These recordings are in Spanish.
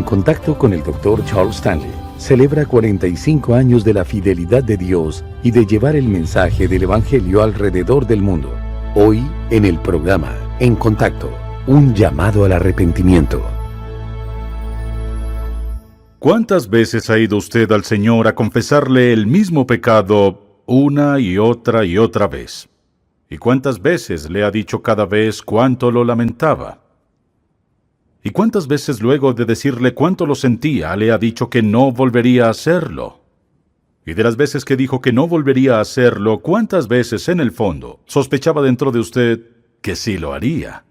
Contacto con el Dr. Charles Stanley celebra 45 años de la fidelidad de Dios y de llevar el mensaje del Evangelio alrededor del mundo. Hoy, en el programa En Contacto, un llamado al arrepentimiento. ¿Cuántas veces ha ido usted al Señor a confesarle el mismo pecado una y otra vez? ¿Y cuántas veces le ha dicho cada vez cuánto lo lamentaba? ¿Y cuántas veces luego de decirle cuánto lo sentía, le ha dicho que no volvería a hacerlo? Y de las veces que dijo que no volvería a hacerlo, ¿cuántas veces en el fondo sospechaba dentro de usted que sí lo haría?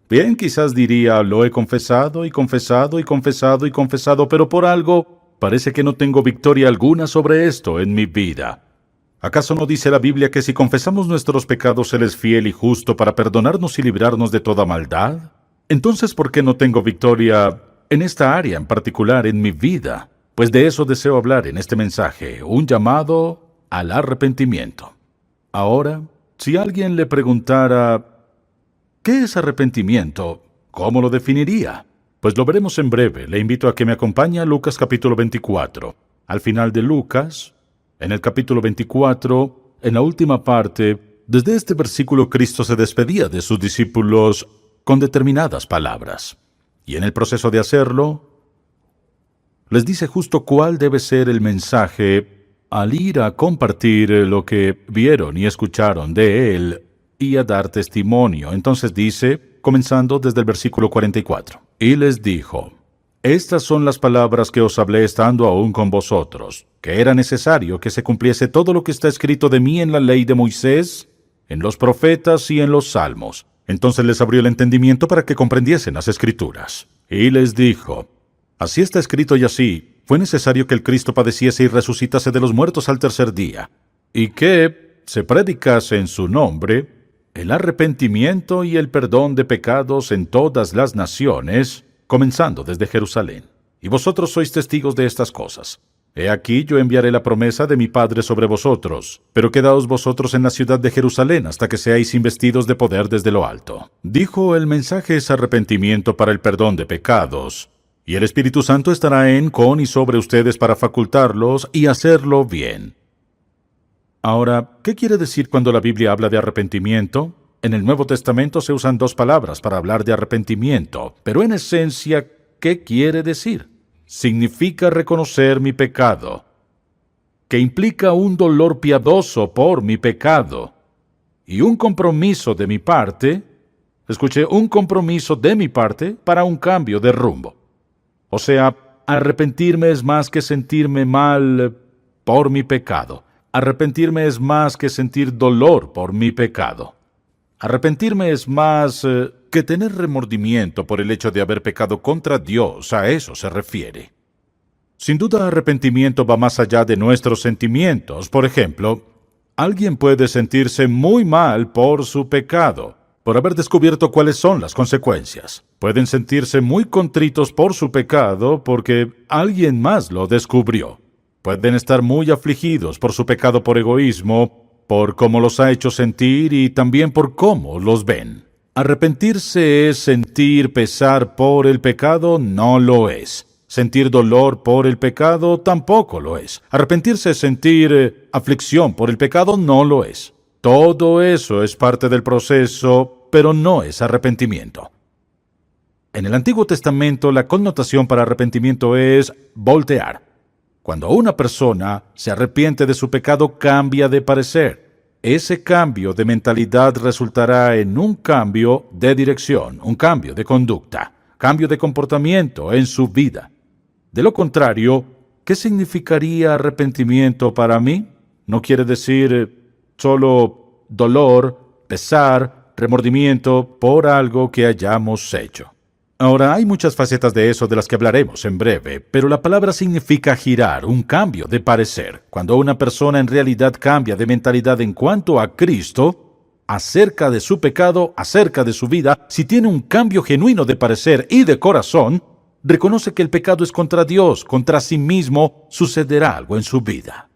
Bien, quizás diría, lo he confesado y confesado y confesado y confesado, pero por algo parece que no tengo victoria alguna sobre esto en mi vida. ¿Acaso no dice la Biblia que si confesamos nuestros pecados Él es fiel y justo para perdonarnos y librarnos de toda maldad? Entonces, ¿por qué no tengo victoria en esta área en particular en mi vida? Pues de eso deseo hablar en este mensaje, un llamado al arrepentimiento. Ahora, si alguien le preguntara, ¿qué es arrepentimiento? ¿Cómo lo definiría? Pues lo veremos en breve. Le invito a que me acompañe a Lucas capítulo 24. Al final de Lucas, en el capítulo 24, en la última parte, desde este versículo Cristo se despedía de sus discípulos con determinadas palabras. Y en el proceso de hacerlo, les dice justo cuál debe ser el mensaje al ir a compartir lo que vieron y escucharon de Él y a dar testimonio. Entonces dice, comenzando desde el versículo 44, y les dijo, estas son las palabras que os hablé estando aún con vosotros, que era necesario que se cumpliese todo lo que está escrito de mí en la ley de Moisés, en los profetas y en los salmos. Entonces les abrió el entendimiento para que comprendiesen las Escrituras. Y les dijo, así está escrito y así, fue necesario que el Cristo padeciese y resucitase de los muertos al tercer día, y que se predicase en su nombre el arrepentimiento y el perdón de pecados en todas las naciones, comenzando desde Jerusalén. Y vosotros sois testigos de estas cosas. He aquí yo enviaré la promesa de mi Padre sobre vosotros, pero quedaos vosotros en la ciudad de Jerusalén hasta que seáis investidos de poder desde lo alto. Dijo, el mensaje es arrepentimiento para el perdón de pecados, y el Espíritu Santo estará en, con y sobre ustedes para facultarlos y hacerlo bien. Ahora, ¿qué quiere decir cuando la Biblia habla de arrepentimiento? En el Nuevo Testamento se usan dos palabras para hablar de arrepentimiento, pero en esencia, ¿qué quiere decir? Significa reconocer mi pecado, que implica un dolor piadoso por mi pecado y un compromiso de mi parte, un compromiso de mi parte para un cambio de rumbo. O sea, arrepentirme es más que sentirme mal por mi pecado. Arrepentirme es más que sentir dolor por mi pecado. Arrepentirme es más que tener remordimiento por el hecho de haber pecado contra Dios, a eso se refiere. Sin duda, arrepentimiento va más allá de nuestros sentimientos. Por ejemplo, alguien puede sentirse muy mal por su pecado, por haber descubierto cuáles son las consecuencias. Pueden sentirse muy contritos por su pecado porque alguien más lo descubrió. Pueden estar muy afligidos por su pecado por egoísmo, por cómo los ha hecho sentir y también por cómo los ven. Arrepentirse es sentir pesar por el pecado, no lo es. Sentir dolor por el pecado tampoco lo es. Arrepentirse es sentir aflicción por el pecado, no lo es. Todo eso es parte del proceso, pero no es arrepentimiento. En el Antiguo Testamento, la connotación para arrepentimiento es voltear. Cuando una persona se arrepiente de su pecado, cambia de parecer. Ese cambio de mentalidad resultará en un cambio de dirección, un cambio de conducta, cambio de comportamiento en su vida. De lo contrario, ¿qué significaría arrepentimiento para mí? No quiere decir solo dolor, pesar, remordimiento por algo que hayamos hecho. Ahora, hay muchas facetas de eso de las que hablaremos en breve, pero la palabra significa girar, un cambio de parecer. Cuando una persona en realidad cambia de mentalidad en cuanto a Cristo, acerca de su pecado, acerca de su vida, si tiene un cambio genuino de parecer y de corazón, reconoce que el pecado es contra Dios, contra sí mismo, sucederá algo en su vida.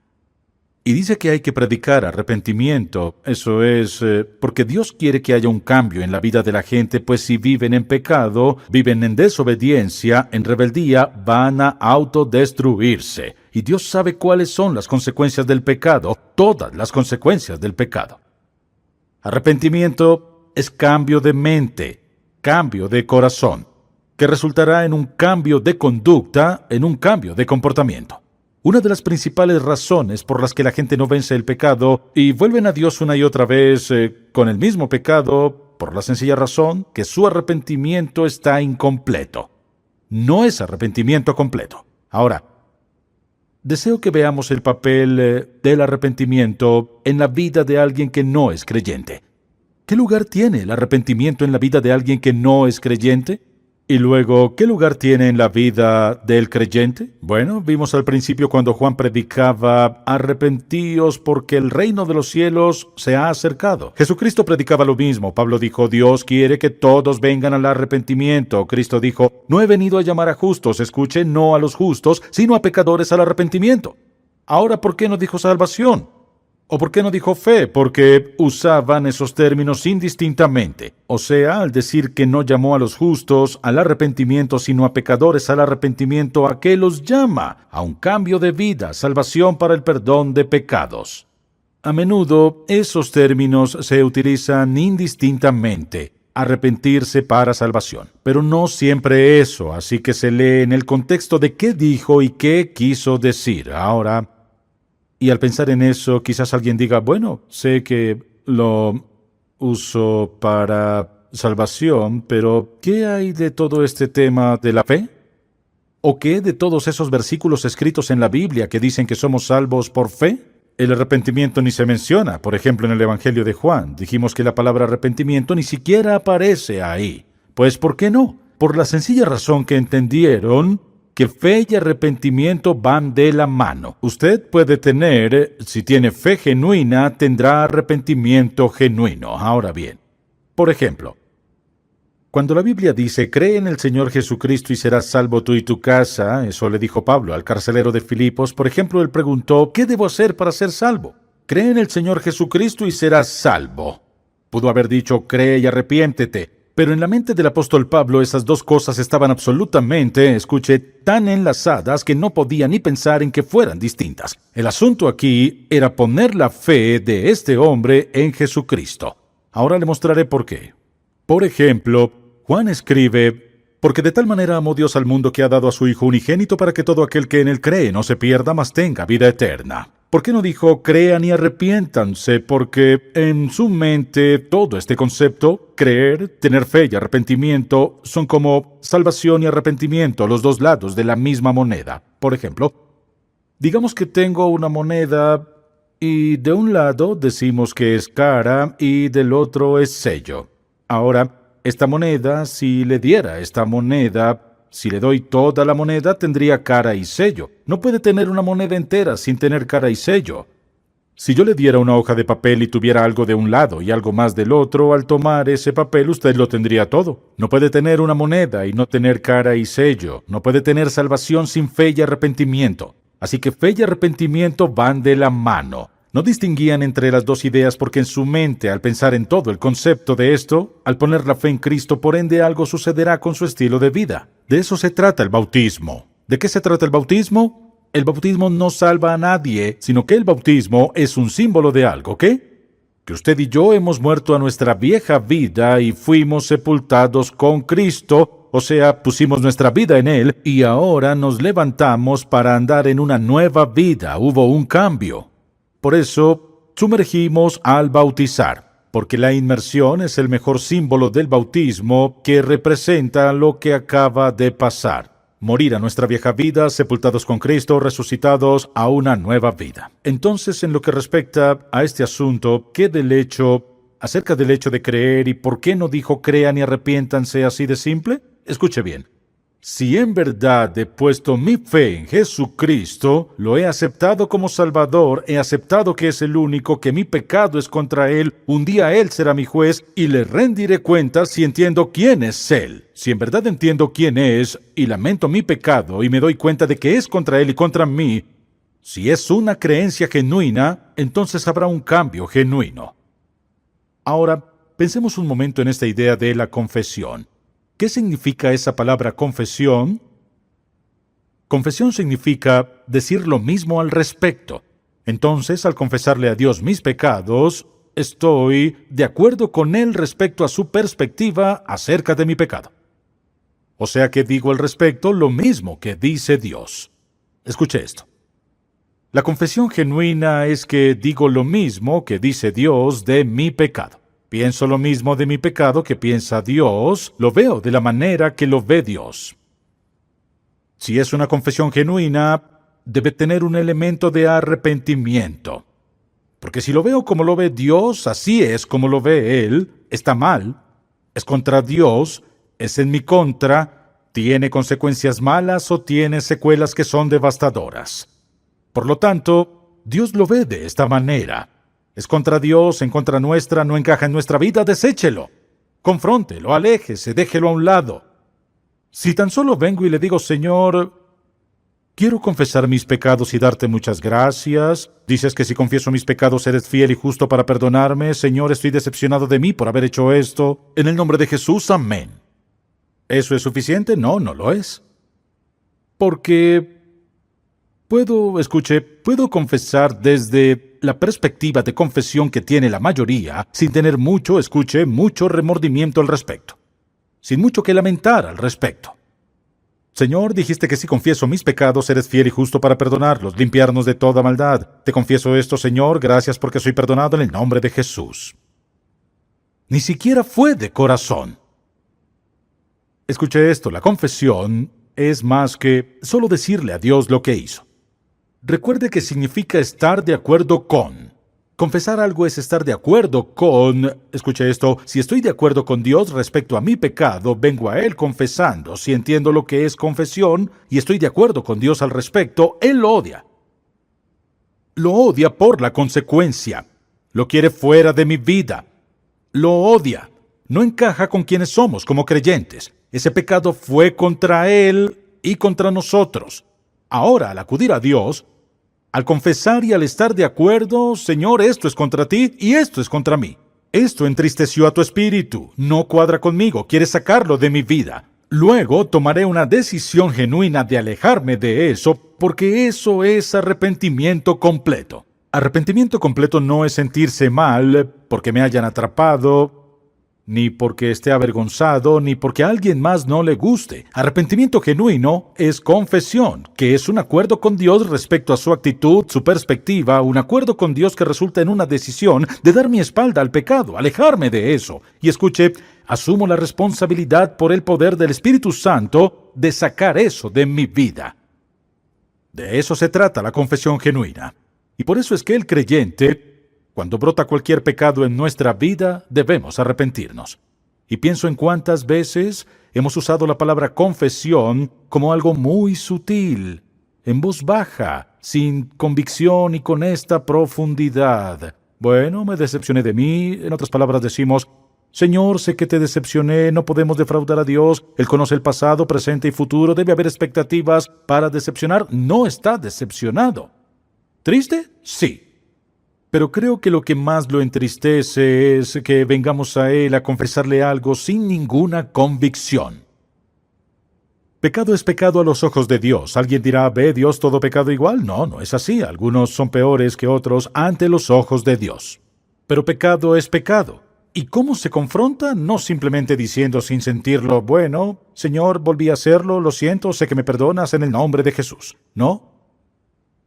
Y dice que hay que predicar arrepentimiento. Eso es porque Dios quiere que haya un cambio en la vida de la gente, pues si viven en pecado, viven en desobediencia, en rebeldía, van a autodestruirse. Y Dios sabe cuáles son las consecuencias del pecado, todas las consecuencias del pecado. Arrepentimiento es cambio de mente, cambio de corazón, que resultará en un cambio de conducta, en un cambio de comportamiento. Una de las principales razones por las que la gente no vence el pecado y vuelven a Dios una y otra vez con el mismo pecado, por la sencilla razón que su arrepentimiento está incompleto. No es arrepentimiento completo. Ahora, deseo que veamos el papel del arrepentimiento en la vida de alguien que no es creyente. ¿Qué lugar tiene el arrepentimiento en la vida de alguien que no es creyente? Y luego, ¿qué lugar tiene en la vida del creyente? Bueno, vimos al principio cuando Juan predicaba, arrepentíos porque el reino de los cielos se ha acercado. Jesucristo predicaba lo mismo. Pablo dijo, Dios quiere que todos vengan al arrepentimiento. Cristo dijo, no he venido a llamar a justos, escuche, no a los justos, sino a pecadores al arrepentimiento. Ahora, ¿por qué no dijo salvación? ¿O por qué no dijo fe? Porque usaban esos términos indistintamente. O sea, al decir que no llamó a los justos al arrepentimiento, sino a pecadores al arrepentimiento, ¿a qué los llama? A un cambio de vida, salvación para el perdón de pecados. A menudo, esos términos se utilizan indistintamente. Arrepentirse para salvación. Pero no siempre eso, así que se lee en el contexto de qué dijo y qué quiso decir. Ahora, y al pensar en eso, quizás alguien diga, bueno, sé que lo uso para salvación, pero ¿qué hay de todo este tema de la fe? ¿O qué de todos esos versículos escritos en la Biblia que dicen que somos salvos por fe? El arrepentimiento ni se menciona. Por ejemplo, en el Evangelio de Juan, dijimos que la palabra arrepentimiento ni siquiera aparece ahí. Pues, ¿por qué no? Por la sencilla razón que entendieron que fe y arrepentimiento van de la mano. Usted puede tener, si tiene fe genuina, tendrá arrepentimiento genuino. Ahora bien, por ejemplo, cuando la Biblia dice, cree en el Señor Jesucristo y serás salvo tú y tu casa, eso le dijo Pablo al carcelero de Filipos, por ejemplo, él preguntó, ¿qué debo hacer para ser salvo? Cree en el Señor Jesucristo y serás salvo. Pudo haber dicho, cree y arrepiéntete. Pero en la mente del apóstol Pablo esas dos cosas estaban absolutamente, escuche, tan enlazadas que no podía ni pensar en que fueran distintas. El asunto aquí era poner la fe de este hombre en Jesucristo. Ahora le mostraré por qué. Por ejemplo, Juan escribe, porque de tal manera amó Dios al mundo que ha dado a su Hijo unigénito para que todo aquel que en él cree no se pierda, mas tenga vida eterna. ¿Por qué no dijo crean y arrepiéntanse? Porque en su mente todo este concepto, creer, tener fe y arrepentimiento, son como salvación y arrepentimiento, los dos lados de la misma moneda. Por ejemplo, digamos que tengo una moneda y de un lado decimos que es cara y del otro es sello. Ahora, esta moneda, si le diera esta moneda, si le doy toda la moneda, tendría cara y sello. No puede tener una moneda entera sin tener cara y sello. Si yo le diera una hoja de papel y tuviera algo de un lado y algo más del otro, al tomar ese papel usted lo tendría todo. No puede tener una moneda y no tener cara y sello. No puede tener salvación sin fe y arrepentimiento. Así que fe y arrepentimiento van de la mano. No distinguían entre las dos ideas porque en su mente, al pensar en todo el concepto de esto, al poner la fe en Cristo, por ende algo sucederá con su estilo de vida. De eso se trata el bautismo. ¿De qué se trata el bautismo? El bautismo no salva a nadie, sino que el bautismo es un símbolo de algo, ¿qué? Que usted y yo hemos muerto a nuestra vieja vida y fuimos sepultados con Cristo, o sea, pusimos nuestra vida en Él y ahora nos levantamos para andar en una nueva vida. Hubo un cambio. Por eso, sumergimos al bautizar, porque la inmersión es el mejor símbolo del bautismo que representa lo que acaba de pasar. Morir a nuestra vieja vida, sepultados con Cristo, resucitados a una nueva vida. Entonces, en lo que respecta a este asunto, acerca del hecho de creer y por qué no dijo crean y arrepiéntanse así de simple, escuche bien. Si en verdad he puesto mi fe en Jesucristo, lo he aceptado como Salvador, he aceptado que es el único, que mi pecado es contra Él, un día Él será mi juez y le rendiré cuentas si entiendo quién es Él. Si en verdad entiendo quién es y lamento mi pecado y me doy cuenta de que es contra Él y contra mí, Si es una creencia genuina, entonces habrá un cambio genuino. Ahora, pensemos un momento en esta idea de la confesión. ¿Qué significa esa palabra confesión? Confesión significa decir lo mismo al respecto. Entonces, al confesarle a Dios mis pecados, estoy de acuerdo con Él respecto a su perspectiva acerca de mi pecado. O sea que digo al respecto lo mismo que dice Dios. Escuche esto. La confesión genuina es que digo lo mismo que dice Dios de mi pecado. Pienso lo mismo de mi pecado que piensa Dios, lo veo de la manera que lo ve Dios. Si es una confesión genuina, debe tener un elemento de arrepentimiento. Porque si lo veo como lo ve Dios, así es como lo ve Él, está mal, es contra Dios, es en mi contra, tiene consecuencias malas o tiene secuelas que son devastadoras. Por lo tanto, Dios lo ve de esta manera. Es contra Dios, en contra nuestra, no encaja en nuestra vida, deséchelo. Confróntelo, aléjese, déjelo a un lado. Si tan solo vengo y le digo, Señor, quiero confesar mis pecados y darte muchas gracias. Dices que si confieso mis pecados eres fiel y justo para perdonarme. Señor, estoy decepcionado de mí por haber hecho esto. En el nombre de Jesús, amén. ¿Eso es suficiente? No, no lo es. Porque puedo confesar desde la perspectiva de confesión que tiene la mayoría, sin tener mucho remordimiento al respecto. Sin mucho que lamentar al respecto. Señor, dijiste que si confieso mis pecados, eres fiel y justo para perdonarlos, limpiarnos de toda maldad. Te confieso esto, Señor, gracias porque soy perdonado en el nombre de Jesús. Ni siquiera fue de corazón. Escuche esto, la confesión es más que solo decirle a Dios lo que hizo. Recuerde que significa estar de acuerdo con. Confesar algo es estar de acuerdo con. Escuche esto, si estoy de acuerdo con Dios respecto a mi pecado, vengo a Él confesando. Si entiendo lo que es confesión y estoy de acuerdo con Dios al respecto, Él lo odia. Lo odia por la consecuencia. Lo quiere fuera de mi vida. Lo odia. No encaja con quienes somos como creyentes. Ese pecado fue contra Él y contra nosotros. Ahora, al acudir a Dios, al confesar y al estar de acuerdo, Señor, esto es contra ti y esto es contra mí. Esto entristeció a tu espíritu, no cuadra conmigo, quieres sacarlo de mi vida. Luego tomaré una decisión genuina de alejarme de eso, porque eso es arrepentimiento completo. Arrepentimiento completo no es sentirse mal porque me hayan atrapado, ni porque esté avergonzado, ni porque a alguien más no le guste. Arrepentimiento genuino es confesión, que es un acuerdo con Dios respecto a su actitud, su perspectiva, un acuerdo con Dios que resulta en una decisión de dar mi espalda al pecado, alejarme de eso. Y escuche, asumo la responsabilidad por el poder del Espíritu Santo de sacar eso de mi vida. De eso se trata la confesión genuina. Y por eso es que el creyente, cuando brota cualquier pecado en nuestra vida, debemos arrepentirnos. Y pienso en cuántas veces hemos usado la palabra confesión como algo muy sutil, en voz baja, sin convicción y con esta profundidad. Bueno, me decepcioné de mí. En otras palabras decimos, Señor, sé que te decepcioné, no podemos defraudar a Dios. Él conoce el pasado, presente y futuro. Debe haber expectativas para decepcionar. No está decepcionado. ¿Triste? Sí. Pero creo que lo que más lo entristece es que vengamos a Él a confesarle algo sin ninguna convicción. Pecado es pecado a los ojos de Dios. Alguien dirá, ¿ve Dios todo pecado igual? No, no es así. Algunos son peores que otros ante los ojos de Dios. Pero pecado es pecado. ¿Y cómo se confronta? No simplemente diciendo sin sentirlo, bueno, Señor, volví a hacerlo, lo siento, sé que me perdonas en el nombre de Jesús. No.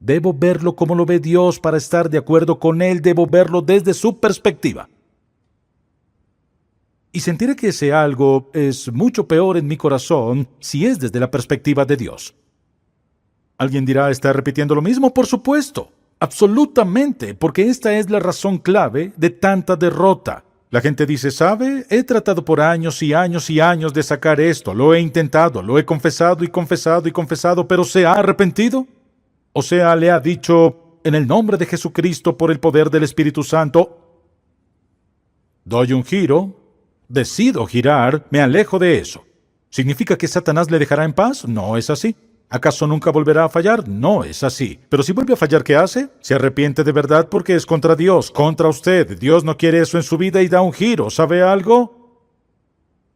Debo verlo como lo ve Dios para estar de acuerdo con Él. Debo verlo desde su perspectiva. Y sentiré que ese algo es mucho peor en mi corazón si es desde la perspectiva de Dios. Alguien dirá, ¿está repitiendo lo mismo? Por supuesto, absolutamente, porque esta es la razón clave de tanta derrota. La gente dice, ¿sabe? He tratado por años y años y años de sacar esto. Lo he intentado, lo he confesado y confesado y confesado, pero ¿se ha arrepentido? O sea, le ha dicho, en el nombre de Jesucristo, por el poder del Espíritu Santo, doy un giro, decido girar, me alejo de eso. ¿Significa que Satanás le dejará en paz? No es así. ¿Acaso nunca volverá a fallar? No es así. Pero si vuelve a fallar, ¿qué hace? Se arrepiente de verdad porque es contra Dios, contra usted. Dios no quiere eso en su vida y da un giro. ¿Sabe algo?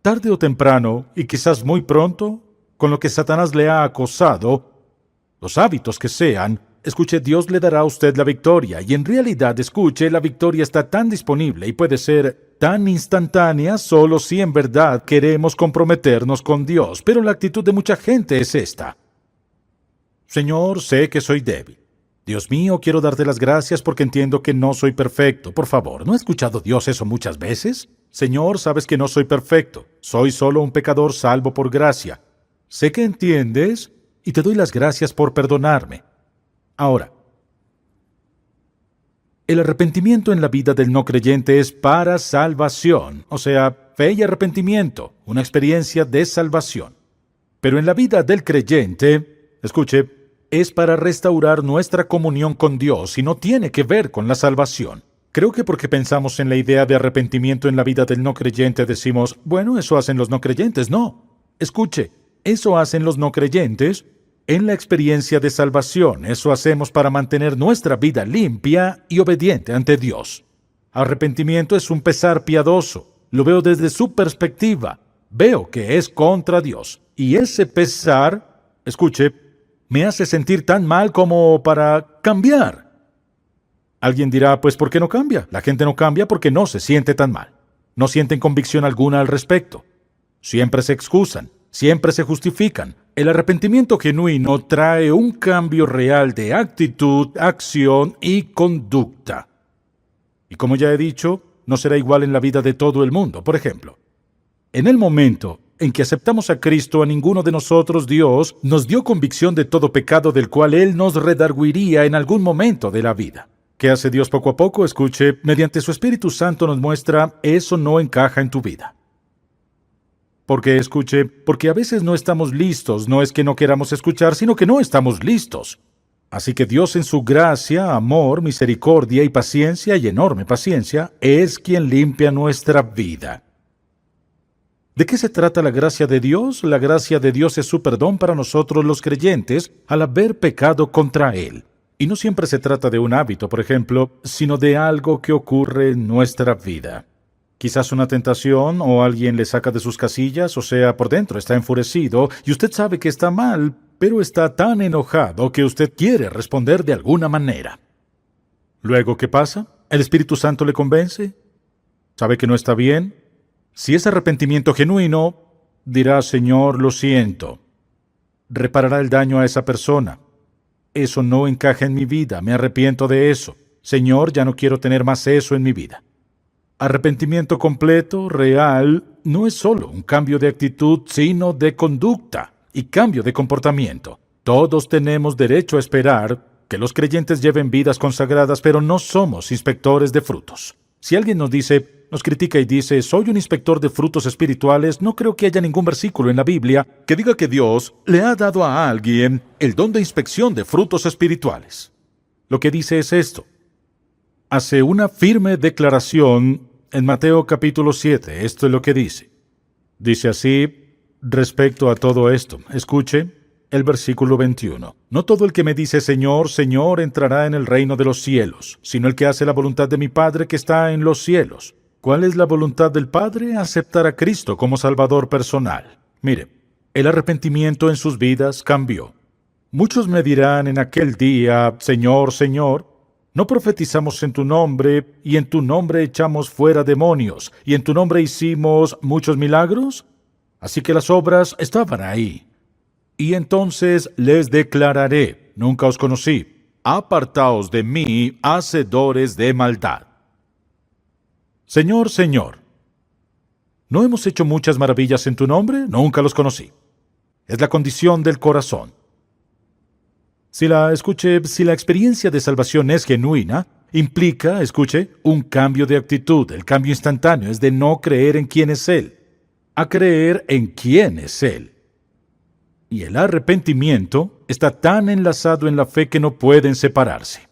Tarde o temprano, y quizás muy pronto, con lo que Satanás le ha acosado, los hábitos que sean, escuche, Dios le dará a usted la victoria. Y en realidad, escuche, la victoria está tan disponible y puede ser tan instantánea solo si en verdad queremos comprometernos con Dios. Pero la actitud de mucha gente es esta: Señor, sé que soy débil. Dios mío, quiero darte las gracias porque entiendo que no soy perfecto. Por favor, ¿no ha escuchado Dios eso muchas veces? Señor, sabes que no soy perfecto. Soy solo un pecador salvo por gracia. Sé que entiendes y te doy las gracias por perdonarme. Ahora, el arrepentimiento en la vida del no creyente es para salvación, o sea, fe y arrepentimiento, una experiencia de salvación. Pero en la vida del creyente, escuche, es para restaurar nuestra comunión con Dios y no tiene que ver con la salvación. Creo que porque pensamos en la idea de arrepentimiento en la vida del no creyente decimos, bueno, eso hacen los no creyentes. No, escuche, eso hacen los no creyentes en la experiencia de salvación. Eso hacemos para mantener nuestra vida limpia y obediente ante Dios. Arrepentimiento es un pesar piadoso. Lo veo desde su perspectiva. Veo que es contra Dios. Y ese pesar, escuche, me hace sentir tan mal como para cambiar. Alguien dirá, pues ¿por qué no cambia? La gente no cambia porque no se siente tan mal. No sienten convicción alguna al respecto. Siempre se excusan, siempre se justifican. El arrepentimiento genuino trae un cambio real de actitud, acción y conducta. Y como ya he dicho, no será igual en la vida de todo el mundo. Por ejemplo, en el momento en que aceptamos a Cristo, a ninguno de nosotros Dios nos dio convicción de todo pecado del cual Él nos redarguiría en algún momento de la vida. ¿Qué hace Dios poco a poco? Escuche, mediante su Espíritu Santo nos muestra, eso no encaja en tu vida. Porque, escuche, porque a veces no estamos listos, no es que no queramos escuchar, sino que no estamos listos. Así que Dios en su gracia, amor, misericordia y paciencia, y enorme paciencia, es quien limpia nuestra vida. ¿De qué se trata la gracia de Dios? La gracia de Dios es su perdón para nosotros los creyentes al haber pecado contra Él. Y no siempre se trata de un hábito, por ejemplo, sino de algo que ocurre en nuestra vida. Quizás una tentación o alguien le saca de sus casillas, o sea, por dentro está enfurecido y usted sabe que está mal, pero está tan enojado que usted quiere responder de alguna manera. Luego, ¿qué pasa? ¿El Espíritu Santo le convence? ¿Sabe que no está bien? Si es arrepentimiento genuino, dirá, Señor, lo siento. Reparará el daño a esa persona. Eso no encaja en mi vida, me arrepiento de eso. Señor, ya no quiero tener más eso en mi vida. Arrepentimiento completo, real, no es solo un cambio de actitud, sino de conducta y cambio de comportamiento. Todos tenemos derecho a esperar que los creyentes lleven vidas consagradas, pero no somos inspectores de frutos. Si alguien nos critica y dice, soy un inspector de frutos espirituales, no creo que haya ningún versículo en la Biblia que diga que Dios le ha dado a alguien el don de inspección de frutos espirituales. Lo que dice es esto. Hace una firme declaración en Mateo capítulo 7. Esto es lo que dice. Dice así respecto a todo esto. Escuche el versículo 21. No todo el que me dice Señor, Señor entrará en el reino de los cielos, sino el que hace la voluntad de mi Padre que está en los cielos. ¿Cuál es la voluntad del Padre? Aceptar a Cristo como Salvador personal. Mire, el arrepentimiento en sus vidas cambió. Muchos me dirán en aquel día, Señor, Señor, ¿no profetizamos en tu nombre, y en tu nombre echamos fuera demonios, y en tu nombre hicimos muchos milagros? Así que las obras estaban ahí. Y entonces les declararé, nunca os conocí, apartaos de mí, hacedores de maldad. Señor, Señor, ¿no hemos hecho muchas maravillas en tu nombre? Nunca los conocí. Es la condición del corazón. Si la experiencia de salvación es genuina, implica, un cambio de actitud. El cambio instantáneo es de no creer en quién es Él, a creer en quién es Él. Y el arrepentimiento está tan enlazado en la fe que no pueden separarse.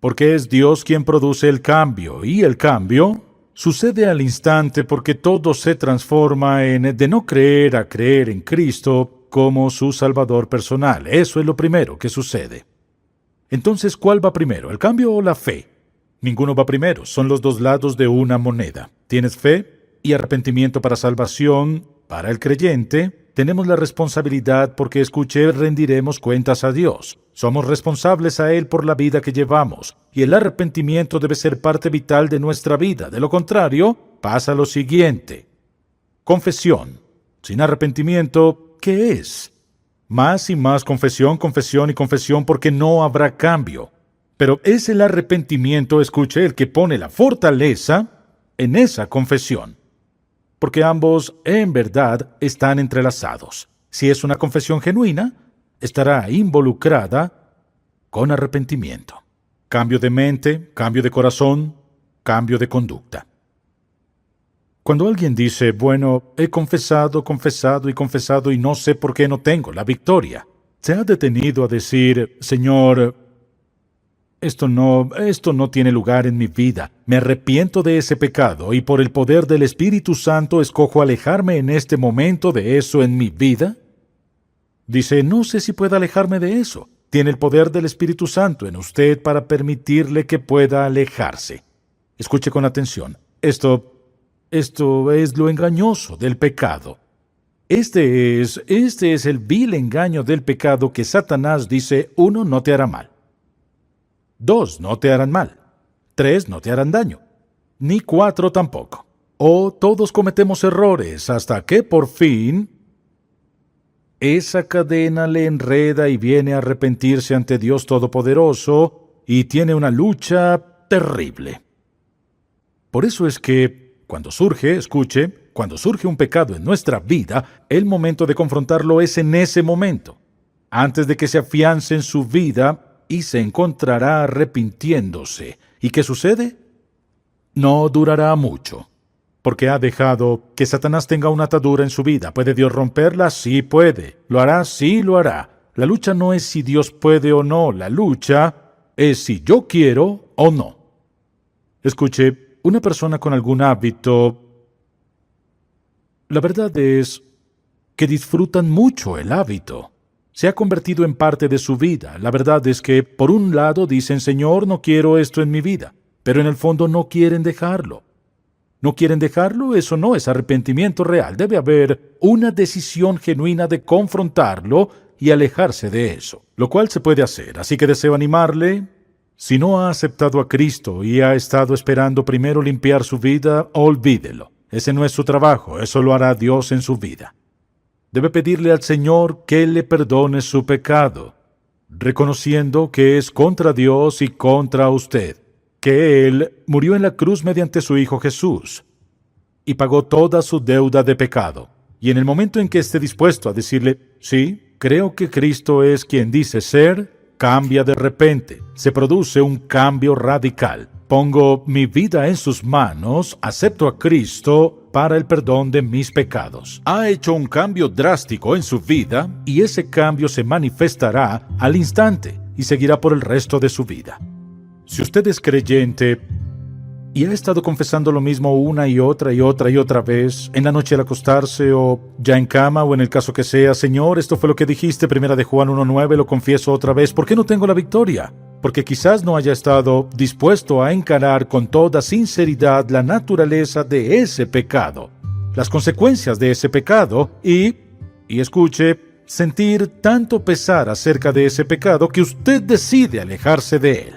Porque es Dios quien produce el cambio, y el cambio sucede al instante porque todo se transforma de no creer a creer en Cristo, como su Salvador personal. Eso es lo primero que sucede. Entonces, ¿cuál va primero, el cambio o la fe? Ninguno va primero, son los dos lados de una moneda. Tienes fe y arrepentimiento para salvación. Para el creyente, tenemos la responsabilidad porque, escuché, rendiremos cuentas a Dios. Somos responsables a Él por la vida que llevamos, y el arrepentimiento debe ser parte vital de nuestra vida. De lo contrario, pasa lo siguiente. Confesión. Sin arrepentimiento, ¿qué es? Más y más confesión, confesión y confesión, porque no habrá cambio. Pero es el arrepentimiento, escuche, el que pone la fortaleza en esa confesión. Porque ambos, en verdad, están entrelazados. Si es una confesión genuina, estará involucrada con arrepentimiento. Cambio de mente, cambio de corazón, cambio de conducta. Cuando alguien dice, bueno, he confesado, confesado y confesado y no sé por qué no tengo la victoria, se ha detenido a decir, Señor, esto no tiene lugar en mi vida. Me arrepiento de ese pecado y por el poder del Espíritu Santo escojo alejarme en este momento de eso en mi vida. Dice, no sé si pueda alejarme de eso. Tiene el poder del Espíritu Santo en usted para permitirle que pueda alejarse. Escuche con atención. Esto es lo engañoso del pecado. Este es el vil engaño del pecado que Satanás dice, 1, no te hará mal. 2, no te harán mal. 3, no te harán daño. Ni 4 tampoco. Todos cometemos errores hasta que por fin esa cadena le enreda y viene a arrepentirse ante Dios Todopoderoso y tiene una lucha terrible. Por eso es que cuando surge un pecado en nuestra vida, el momento de confrontarlo es en ese momento, antes de que se afiance en su vida y se encontrará arrepintiéndose. ¿Y qué sucede? No durará mucho, porque ha dejado que Satanás tenga una atadura en su vida. ¿Puede Dios romperla? Sí puede. ¿Lo hará? Sí lo hará. La lucha no es si Dios puede o no, la lucha es si yo quiero o no. Escuche, una persona con algún hábito, la verdad es que disfrutan mucho el hábito. Se ha convertido en parte de su vida. La verdad es que, por un lado, dicen, Señor, no quiero esto en mi vida, pero en el fondo no quieren dejarlo. ¿No quieren dejarlo? Eso no es arrepentimiento real. Debe haber una decisión genuina de confrontarlo y alejarse de eso, lo cual se puede hacer. Así que deseo animarle. Si no ha aceptado a Cristo y ha estado esperando primero limpiar su vida, olvídelo. Ese no es su trabajo, eso lo hará Dios en su vida. Debe pedirle al Señor que le perdone su pecado, reconociendo que es contra Dios y contra usted, que Él murió en la cruz mediante su Hijo Jesús y pagó toda su deuda de pecado. Y en el momento en que esté dispuesto a decirle, sí, creo que Cristo es quien dice ser, cambia de repente, se produce un cambio radical. Pongo mi vida en sus manos, acepto a Cristo para el perdón de mis pecados. Ha hecho un cambio drástico en su vida y ese cambio se manifestará al instante y seguirá por el resto de su vida. Si usted es creyente y ha estado confesando lo mismo una y otra vez, en la noche al acostarse o ya en cama o en el caso que sea, Señor, esto fue lo que dijiste, 1 de Juan 1:9, lo confieso otra vez, ¿por qué no tengo la victoria? Porque quizás no haya estado dispuesto a encarar con toda sinceridad la naturaleza de ese pecado, las consecuencias de ese pecado y escuche, sentir tanto pesar acerca de ese pecado que usted decide alejarse de él.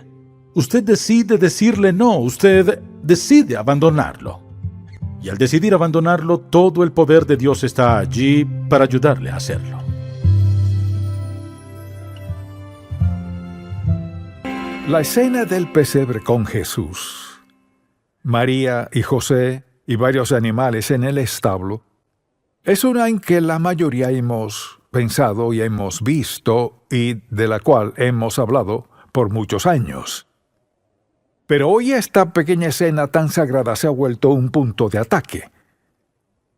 Usted decide decirle no, usted decide abandonarlo. Y al decidir abandonarlo, todo el poder de Dios está allí para ayudarle a hacerlo. La escena del pesebre con Jesús, María y José y varios animales en el establo, es una en que la mayoría hemos pensado y hemos visto y de la cual hemos hablado por muchos años. Pero hoy esta pequeña escena tan sagrada se ha vuelto un punto de ataque.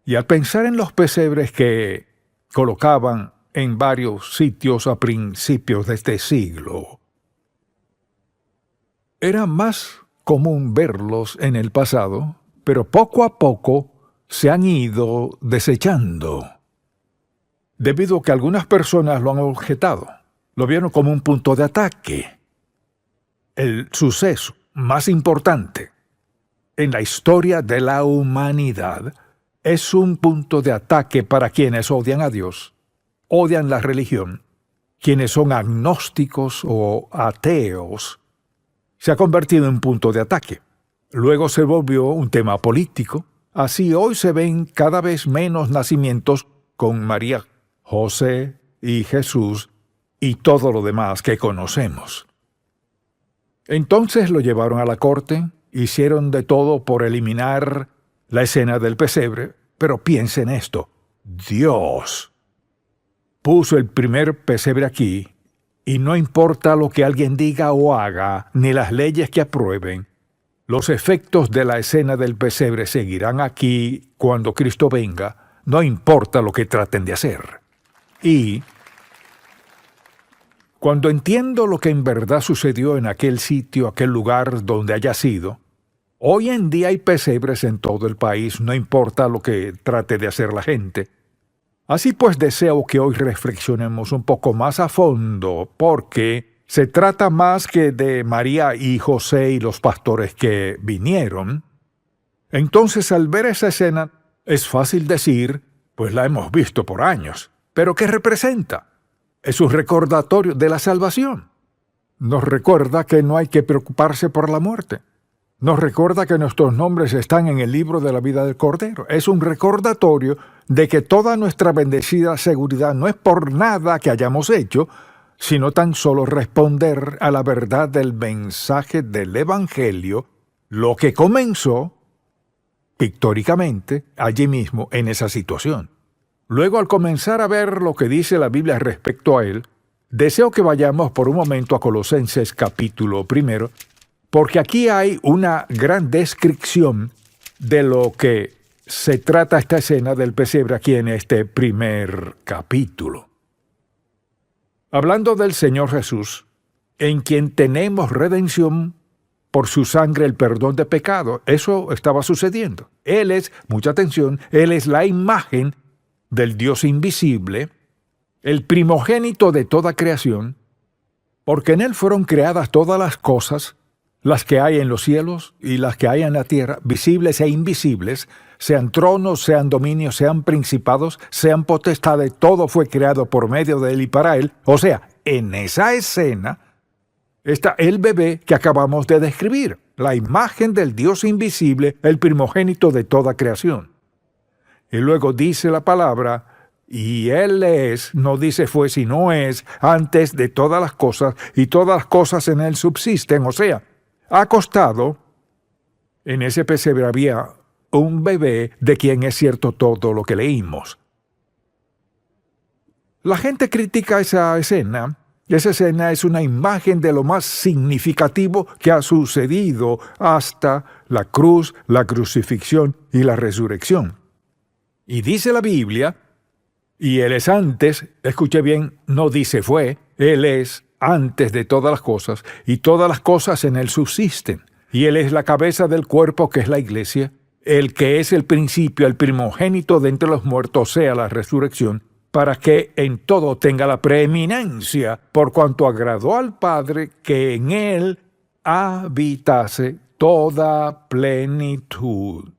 Y al pensar en los pesebres que colocaban en varios sitios a principios de este siglo, era más común verlos en el pasado, pero poco a poco se han ido desechando. debido a que algunas personas lo han objetado. Lo vieron como un punto de ataque. El suceso más importante en la historia de la humanidad es un punto de ataque para quienes odian a Dios, odian la religión, quienes son agnósticos o ateos. Se ha convertido en un punto de ataque. Luego se volvió un tema político. Así hoy se ven cada vez menos nacimientos con María, José y Jesús y todo lo demás que conocemos. Entonces lo llevaron a la corte, hicieron de todo por eliminar la escena del pesebre, pero piensen esto, Dios puso el primer pesebre aquí, y no importa lo que alguien diga o haga, ni las leyes que aprueben, los efectos de la escena del pesebre seguirán aquí cuando Cristo venga, no importa lo que traten de hacer. Y cuando entiendo lo que en verdad sucedió en aquel sitio, aquel lugar donde haya sido, hoy en día hay pesebres en todo el país, no importa lo que trate de hacer la gente. Así pues deseo que hoy reflexionemos un poco más a fondo, porque se trata más que de María y José y los pastores que vinieron. Entonces, al ver esa escena, es fácil decir, pues la hemos visto por años. ¿Pero qué representa? Es un recordatorio de la salvación. Nos recuerda que no hay que preocuparse por la muerte. Nos recuerda que nuestros nombres están en el libro de la vida del Cordero. Es un recordatorio de que toda nuestra bendecida seguridad no es por nada que hayamos hecho, sino tan solo responder a la verdad del mensaje del Evangelio, lo que comenzó pictóricamente allí mismo en esa situación. Luego, al comenzar a ver lo que dice la Biblia respecto a él, deseo que vayamos por un momento a Colosenses capítulo 1, porque aquí hay una gran descripción de lo que se trata esta escena del pesebre aquí en este primer capítulo. Hablando del Señor Jesús, en quien tenemos redención por su sangre, el perdón de pecado. Eso estaba sucediendo. Él es, mucha atención, Él es la imagen del Dios invisible, el primogénito de toda creación, porque en Él fueron creadas todas las cosas, las que hay en los cielos y las que hay en la tierra, visibles e invisibles, sean tronos, sean dominios, sean principados, sean potestades, todo fue creado por medio de Él y para Él. O sea, en esa escena está el bebé que acabamos de describir, la imagen del Dios invisible, el primogénito de toda creación. Y luego dice la palabra, y Él es, no dice fue sino es, antes de todas las cosas, y todas las cosas en Él subsisten. O sea, acostado, en ese pesebre había un bebé de quien es cierto todo lo que leímos. La gente critica esa escena. Esa escena es una imagen de lo más significativo que ha sucedido hasta la cruz, la crucifixión y la resurrección. Y dice la Biblia, y Él es antes, escuche bien, no dice fue, Él es antes de todas las cosas, y todas las cosas en Él subsisten. Y Él es la cabeza del cuerpo que es la iglesia, el que es el principio, el primogénito de entre los muertos, sea la resurrección, para que en todo tenga la preeminencia, por cuanto agradó al Padre que en Él habitase toda plenitud.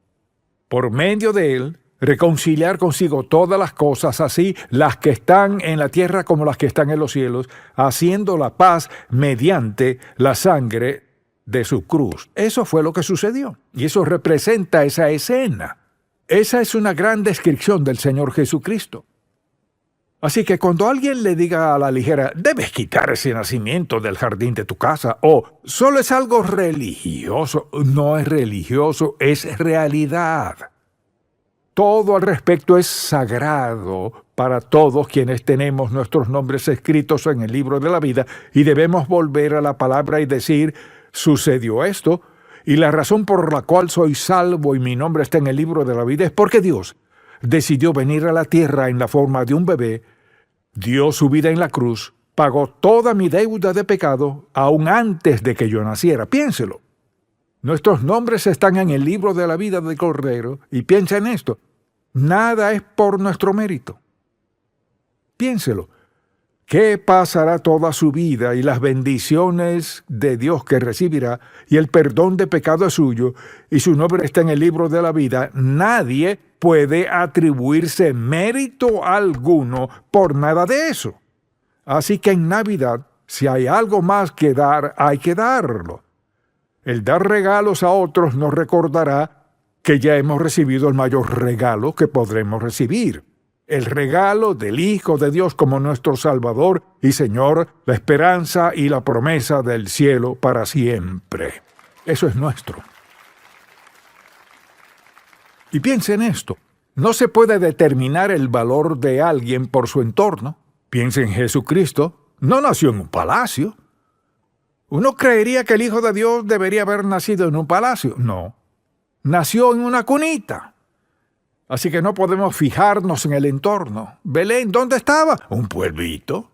Por medio de Él, reconciliar consigo todas las cosas, así las que están en la tierra como las que están en los cielos, haciendo la paz mediante la sangre de su cruz. Eso fue lo que sucedió, y eso representa esa escena. Esa es una gran descripción del Señor Jesucristo. Así que cuando alguien le diga a la ligera, debes quitar ese nacimiento del jardín de tu casa, o solo es algo religioso, no es religioso, es realidad. Todo al respecto es sagrado para todos quienes tenemos nuestros nombres escritos en el libro de la vida y debemos volver a la palabra y decir, sucedió esto, y la razón por la cual soy salvo y mi nombre está en el libro de la vida es porque Dios decidió venir a la tierra en la forma de un bebé, dio su vida en la cruz, pagó toda mi deuda de pecado aún antes de que yo naciera. Piénselo. Nuestros nombres están en el libro de la vida del Cordero, y piensa en esto. Nada es por nuestro mérito. Piénselo. ¿Qué pasará toda su vida y las bendiciones de Dios que recibirá y el perdón de pecado es suyo y su nombre está en el libro de la vida? Nadie puede atribuirse mérito alguno por nada de eso. Así que en Navidad, si hay algo más que dar, hay que darlo. El dar regalos a otros nos recordará que ya hemos recibido el mayor regalo que podremos recibir. El regalo del Hijo de Dios como nuestro Salvador y Señor, la esperanza y la promesa del cielo para siempre. Eso es nuestro. Y piense en esto. No se puede determinar el valor de alguien por su entorno. Piense en Jesucristo. No nació en un palacio. Uno creería que el Hijo de Dios debería haber nacido en un palacio. No. Nació en una cunita. Así que no podemos fijarnos en el entorno. Belén, ¿dónde estaba? Un pueblito.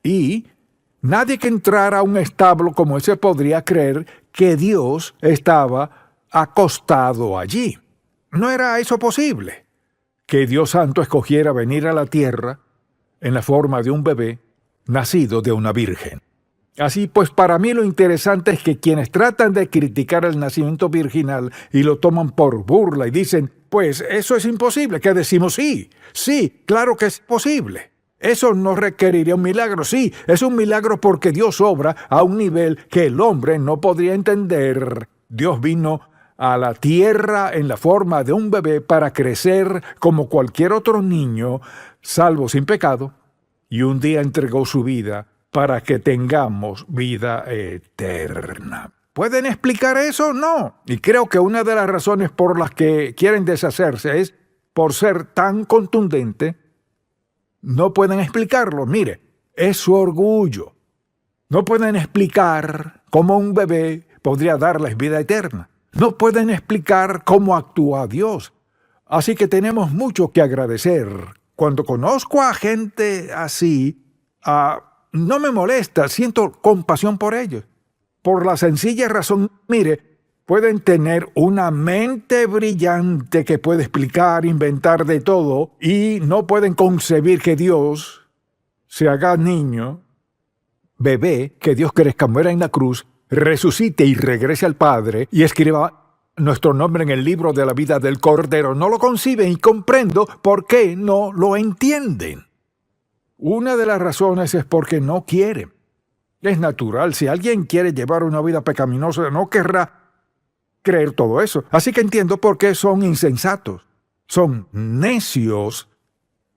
Y nadie que entrara a un establo como ese podría creer que Dios estaba acostado allí. No era eso posible. Que Dios Santo escogiera venir a la tierra en la forma de un bebé nacido de una virgen. Así pues, para mí lo interesante es que quienes tratan de criticar el nacimiento virginal y lo toman por burla y dicen, pues eso es imposible, que decimos sí, claro que es posible. Eso no requeriría un milagro, sí, es un milagro porque Dios obra a un nivel que el hombre no podría entender. Dios vino a la tierra en la forma de un bebé para crecer como cualquier otro niño, salvo sin pecado, y un día entregó su vida para que tengamos vida eterna. ¿Pueden explicar eso? No. Y creo que una de las razones por las que quieren deshacerse es por ser tan contundente. No pueden explicarlo. Mire, es su orgullo. No pueden explicar cómo un bebé podría darles vida eterna. No pueden explicar cómo actúa Dios. Así que tenemos mucho que agradecer. Cuando conozco a gente así, no me molesta, siento compasión por ellos. Por la sencilla razón, mire, pueden tener una mente brillante que puede explicar, inventar de todo, y no pueden concebir que Dios se haga niño, bebé, que Dios crezca, muera en la cruz, resucite y regrese al Padre y escriba nuestro nombre en el libro de la vida del Cordero. No lo conciben y comprendo por qué no lo entienden. Una de las razones es porque no quieren. Es natural, si alguien quiere llevar una vida pecaminosa, no querrá creer todo eso. Así que entiendo por qué son insensatos. Son necios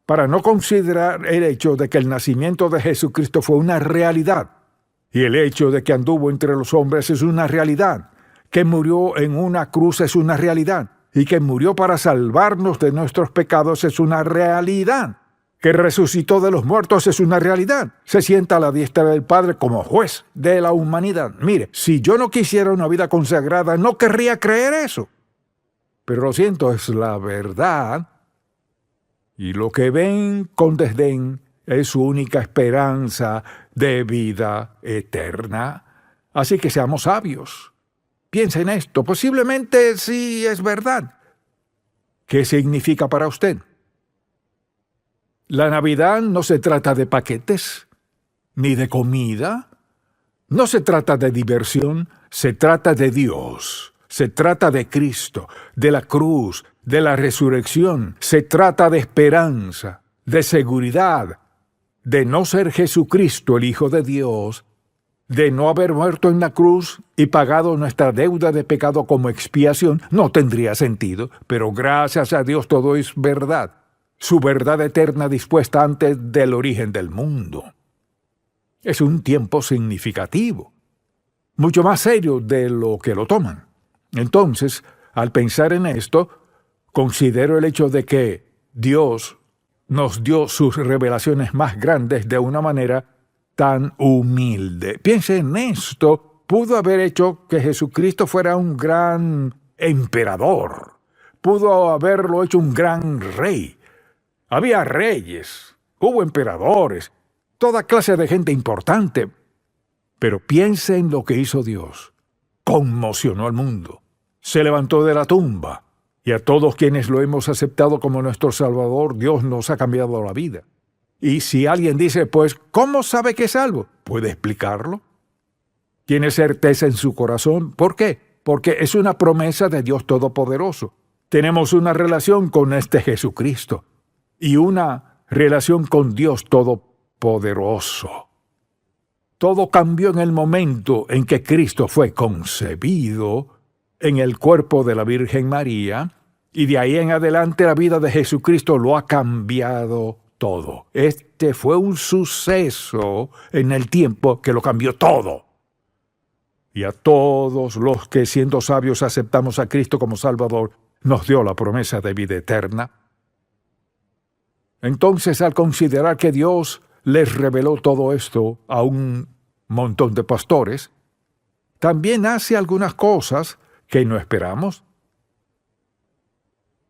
para no considerar el hecho de que el nacimiento de Jesucristo fue una realidad. Y el hecho de que anduvo entre los hombres es una realidad. Que murió en una cruz es una realidad. Y que murió para salvarnos de nuestros pecados es una realidad. Que resucitó de los muertos es una realidad. Se sienta a la diestra del Padre como juez de la humanidad. Mire, si yo no quisiera una vida consagrada, no querría creer eso. Pero lo siento, es la verdad. Y lo que ven con desdén es su única esperanza de vida eterna. Así que seamos sabios. Piensa en esto. Posiblemente sí es verdad. ¿Qué significa para usted? La Navidad no se trata de paquetes, ni de comida. No se trata de diversión, se trata de Dios. Se trata de Cristo, de la cruz, de la resurrección. Se trata de esperanza, de seguridad, de no ser Jesucristo el Hijo de Dios, de no haber muerto en la cruz y pagado nuestra deuda de pecado como expiación. No tendría sentido, pero gracias a Dios todo es verdad. Su verdad eterna dispuesta antes del origen del mundo. Es un tiempo significativo, mucho más serio de lo que lo toman. Entonces, al pensar en esto, considero el hecho de que Dios nos dio sus revelaciones más grandes de una manera tan humilde. Piense en esto, pudo haber hecho que Jesucristo fuera un gran emperador, pudo haberlo hecho un gran rey. Había reyes, hubo emperadores, toda clase de gente importante. Pero piense en lo que hizo Dios. Conmocionó al mundo. Se levantó de la tumba. Y a todos quienes lo hemos aceptado como nuestro Salvador, Dios nos ha cambiado la vida. Y si alguien dice, pues, ¿cómo sabe que es salvo? ¿Puede explicarlo? ¿Tiene certeza en su corazón? ¿Por qué? Porque es una promesa de Dios Todopoderoso. Tenemos una relación con este Jesucristo y una relación con Dios Todopoderoso. Todo cambió en el momento en que Cristo fue concebido en el cuerpo de la Virgen María, y de ahí en adelante la vida de Jesucristo lo ha cambiado todo. Este fue un suceso en el tiempo que lo cambió todo. Y a todos los que siendo sabios aceptamos a Cristo como Salvador, nos dio la promesa de vida eterna. Entonces, al considerar que Dios les reveló todo esto a un montón de pastores, también hace algunas cosas que no esperamos.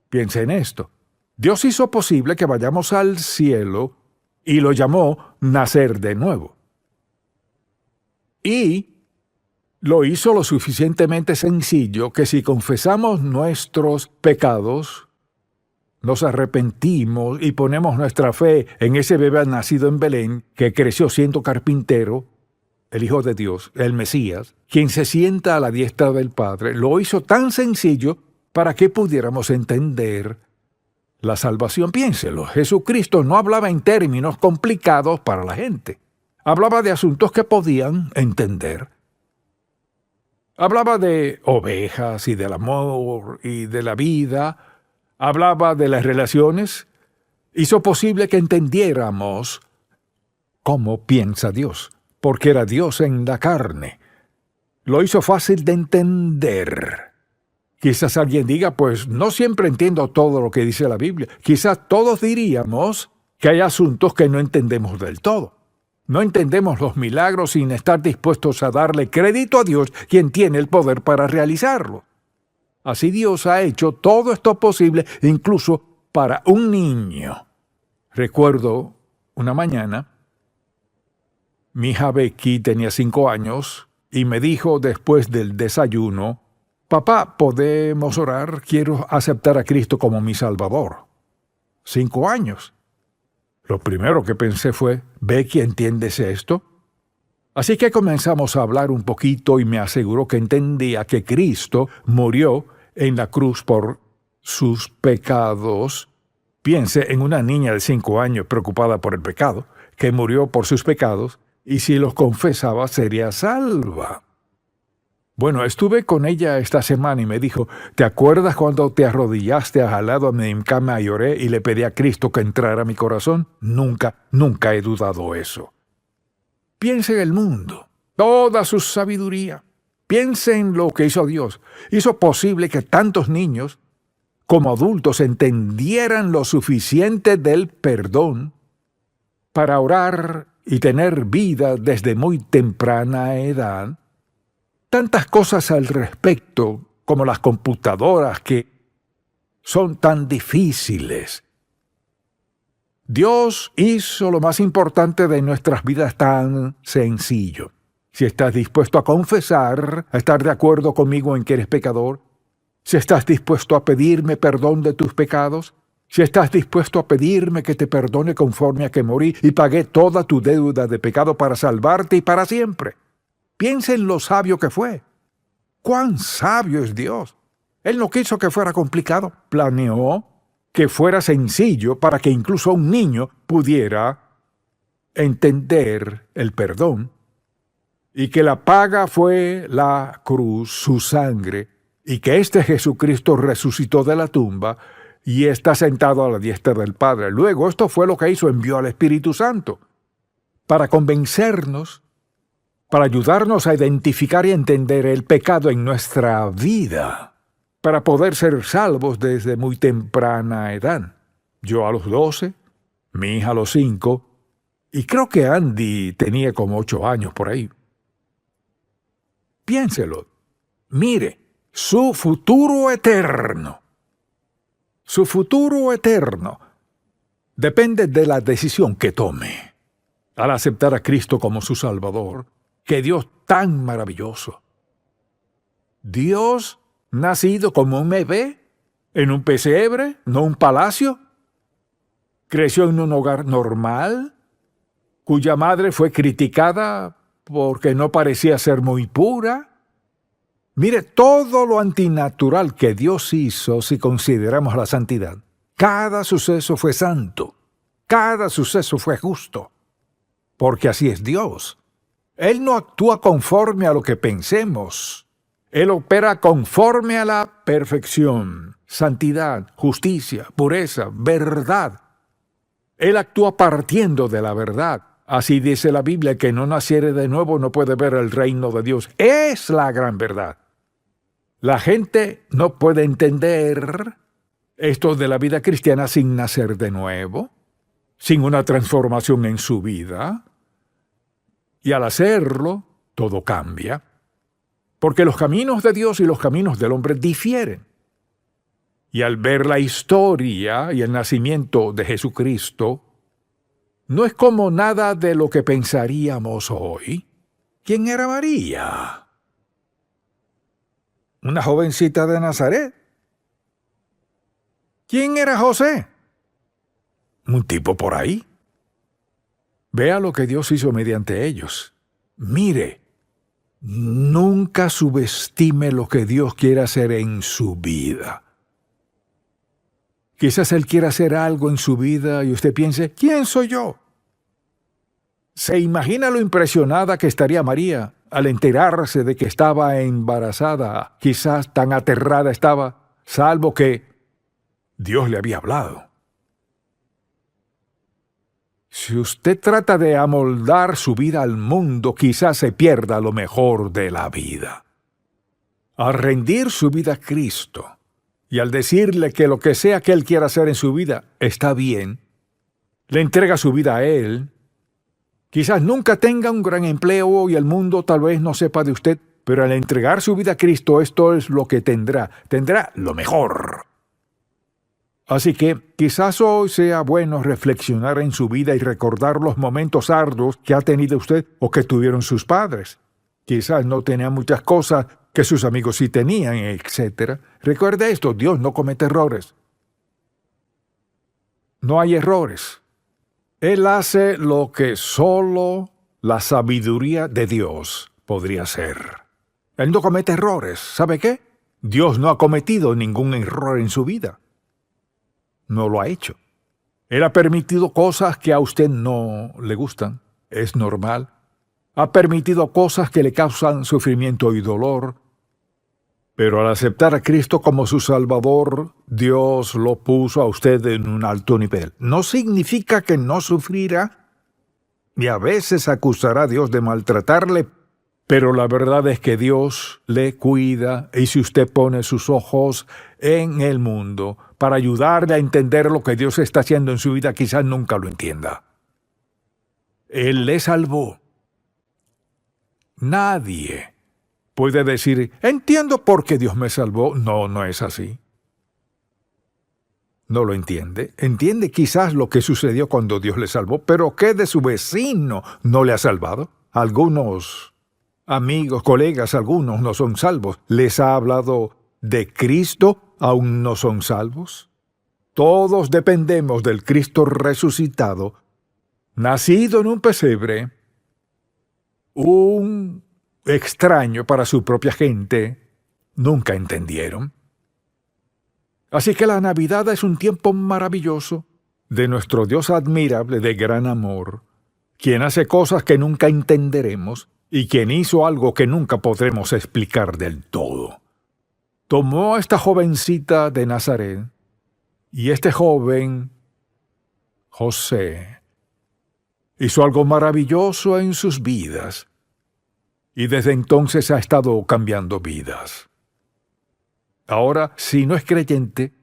Piensa en esto. Dios hizo posible que vayamos al cielo y lo llamó nacer de nuevo. Y lo hizo lo suficientemente sencillo que si confesamos nuestros pecados, nos arrepentimos y ponemos nuestra fe en ese bebé nacido en Belén, que creció siendo carpintero, el Hijo de Dios, el Mesías, quien se sienta a la diestra del Padre, lo hizo tan sencillo para que pudiéramos entender la salvación. Piénselo, Jesucristo no hablaba en términos complicados para la gente. Hablaba de asuntos que podían entender. Hablaba de ovejas y del amor y de la vida. Hablaba de las relaciones. Hizo posible que entendiéramos cómo piensa Dios, porque era Dios en la carne. Lo hizo fácil de entender. Quizás alguien diga, pues no siempre entiendo todo lo que dice la Biblia. Quizás todos diríamos que hay asuntos que no entendemos del todo. No entendemos los milagros sin estar dispuestos a darle crédito a Dios, quien tiene el poder para realizarlo. Así Dios ha hecho todo esto posible, incluso para un niño. Recuerdo una mañana, mi hija Becky tenía 5 años y me dijo después del desayuno, «Papá, ¿podemos orar? Quiero aceptar a Cristo como mi Salvador». 5 años. Lo primero que pensé fue, «Becky, ¿entiendes esto?». Así que comenzamos a hablar un poquito y me aseguró que entendía que Cristo murió en la cruz por sus pecados. Piense en una niña de 5 años preocupada por el pecado, que murió por sus pecados, y si los confesaba sería salva. Bueno, estuve con ella esta semana y me dijo, ¿te acuerdas cuando te arrodillaste al lado de mi cama y oré y le pedí a Cristo que entrara a mi corazón? Nunca he dudado eso. Piense en el mundo, toda su sabiduría. Piense en lo que hizo Dios. Hizo posible que tantos niños como adultos entendieran lo suficiente del perdón para orar y tener vida desde muy temprana edad. Tantas cosas al respecto, como las computadoras, que son tan difíciles. Dios hizo lo más importante de nuestras vidas tan sencillo. Si estás dispuesto a confesar, a estar de acuerdo conmigo en que eres pecador, si estás dispuesto a pedirme perdón de tus pecados, si estás dispuesto a pedirme que te perdone conforme a que morí y pagué toda tu deuda de pecado para salvarte y para siempre. Piensa en lo sabio que fue. ¡Cuán sabio es Dios! Él no quiso que fuera complicado. Planeó que fuera sencillo para que incluso un niño pudiera entender el perdón y que la paga fue la cruz, su sangre, y que este Jesucristo resucitó de la tumba y está sentado a la diestra del Padre. Luego, esto fue lo que hizo, envió al Espíritu Santo para convencernos, para ayudarnos a identificar y entender el pecado en nuestra vida, para poder ser salvos desde muy temprana edad. Yo a los 12, mi hija a los 5, y creo que Andy tenía como 8 años por ahí. Piénselo. Mire, su futuro eterno depende de la decisión que tome al aceptar a Cristo como su Salvador. ¡Qué Dios tan maravilloso! Dios nacido como un bebé, en un pesebre, no un palacio. creció en un hogar normal, cuya madre fue criticada porque no parecía ser muy pura. Mire, todo lo antinatural que Dios hizo si consideramos la santidad. Cada suceso fue santo, cada suceso fue justo, porque así es Dios. Él no actúa conforme a lo que pensemos. Él opera conforme a la perfección, santidad, justicia, pureza, verdad. Él actúa partiendo de la verdad. Así dice la Biblia, que no naciere de nuevo no puede ver el reino de Dios. Es la gran verdad. La gente no puede entender esto de la vida cristiana sin nacer de nuevo, sin una transformación en su vida. Y al hacerlo, todo cambia. Porque los caminos de Dios y los caminos del hombre difieren. Y al ver la historia y el nacimiento de Jesucristo, no es como nada de lo que pensaríamos hoy. ¿Quién era María? Una jovencita de Nazaret. ¿Quién era José? Un tipo por ahí. Vea lo que Dios hizo mediante ellos. Mire, nunca subestime lo que Dios quiere hacer en su vida. Quizás Él quiera hacer algo en su vida y usted piense, ¿quién soy yo? ¿Se imagina lo impresionada que estaría María al enterarse de que estaba embarazada? Quizás tan aterrada estaba, salvo que Dios le había hablado. Si usted trata de amoldar su vida al mundo, quizás se pierda lo mejor de la vida. Al rendir su vida a Cristo y al decirle que lo que sea que Él quiera hacer en su vida está bien, le entrega su vida a Él. Quizás nunca tenga un gran empleo y el mundo tal vez no sepa de usted, pero al entregar su vida a Cristo, esto es lo que tendrá. Tendrá lo mejor. Así que quizás hoy sea bueno reflexionar en su vida y recordar los momentos arduos que ha tenido usted o que tuvieron sus padres. Quizás no tenía muchas cosas que sus amigos sí tenían, etc. Recuerde esto, Dios no comete errores. No hay errores. Él hace lo que solo la sabiduría de Dios podría hacer. Él no comete errores. ¿Sabe qué? Dios no ha cometido ningún error en su vida. No lo ha hecho. Él ha permitido cosas que a usted no le gustan. Es normal. Ha permitido cosas que le causan sufrimiento y dolor. Pero al aceptar a Cristo como su Salvador, Dios lo puso a usted en un alto nivel. No significa que no sufrirá, y a veces acusará a Dios de maltratarle, pero la verdad es que Dios le cuida, y si usted pone sus ojos en el mundo para ayudarle a entender lo que Dios está haciendo en su vida, quizás nunca lo entienda. Él le salvó. Nadie puede decir, entiendo por qué Dios me salvó. No, no es así. No lo entiende. Entiende quizás lo que sucedió cuando Dios le salvó, pero ¿qué de su vecino no le ha salvado? Algunos amigos, colegas, algunos no son salvos. ¿Les ha hablado de Cristo? ¿Aún no son salvos? Todos dependemos del Cristo resucitado, nacido en un pesebre, un extraño para su propia gente. Nunca entendieron. Así que la Navidad es un tiempo maravilloso de nuestro Dios admirable de gran amor, quien hace cosas que nunca entenderemos y quien hizo algo que nunca podremos explicar del todo. Tomó a esta jovencita de Nazaret y este joven, José, hizo algo maravilloso en sus vidas y desde entonces ha estado cambiando vidas. Ahora, si no es creyente,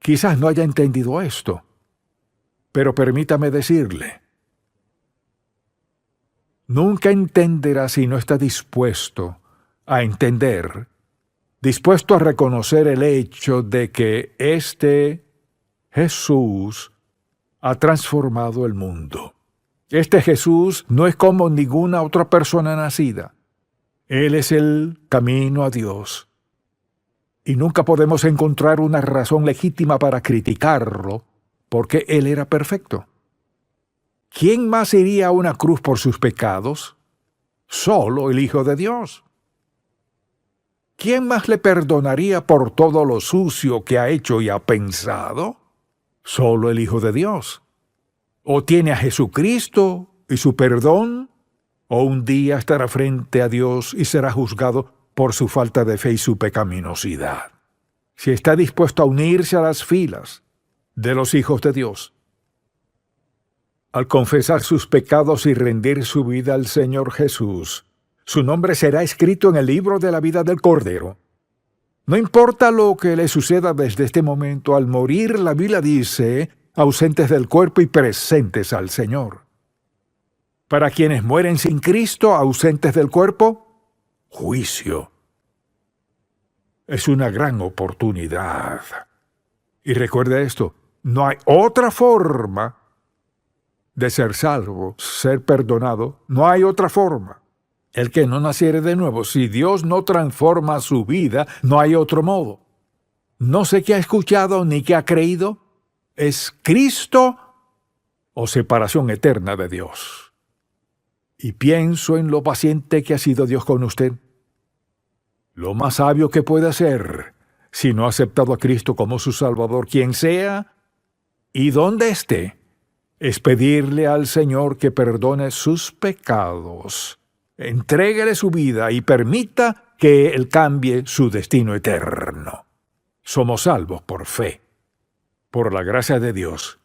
quizás no haya entendido esto, pero permítame decirle, nunca entenderá si no está dispuesto a entender, dispuesto a reconocer el hecho de que este Jesús ha transformado el mundo. Este Jesús no es como ninguna otra persona nacida. Él es el camino a Dios. Y nunca podemos encontrar una razón legítima para criticarlo, porque Él era perfecto. ¿Quién más iría a una cruz por sus pecados? Solo el Hijo de Dios. ¿Quién más le perdonaría por todo lo sucio que ha hecho y ha pensado? Solo el Hijo de Dios. O tiene a Jesucristo y su perdón, o un día estará frente a Dios y será juzgado por su falta de fe y su pecaminosidad. Si está dispuesto a unirse a las filas de los hijos de Dios, al confesar sus pecados y rendir su vida al Señor Jesús, su nombre será escrito en el libro de la vida del Cordero. No importa lo que le suceda desde este momento, al morir, la Biblia dice, ausentes del cuerpo y presentes al Señor. Para quienes mueren sin Cristo, ausentes del cuerpo, juicio. Es una gran oportunidad. Y recuerde esto, no hay otra forma de ser salvo, ser perdonado. No hay otra forma. El que no naciere de nuevo, si Dios no transforma su vida, no hay otro modo. No sé qué ha escuchado ni qué ha creído. ¿Es Cristo o separación eterna de Dios? Y pienso en lo paciente que ha sido Dios con usted. Lo más sabio que puede hacer, si no ha aceptado a Cristo como su Salvador, quien sea y donde esté, es pedirle al Señor que perdone sus pecados, entréguele su vida y permita que Él cambie su destino eterno. Somos salvos por fe, por la gracia de Dios,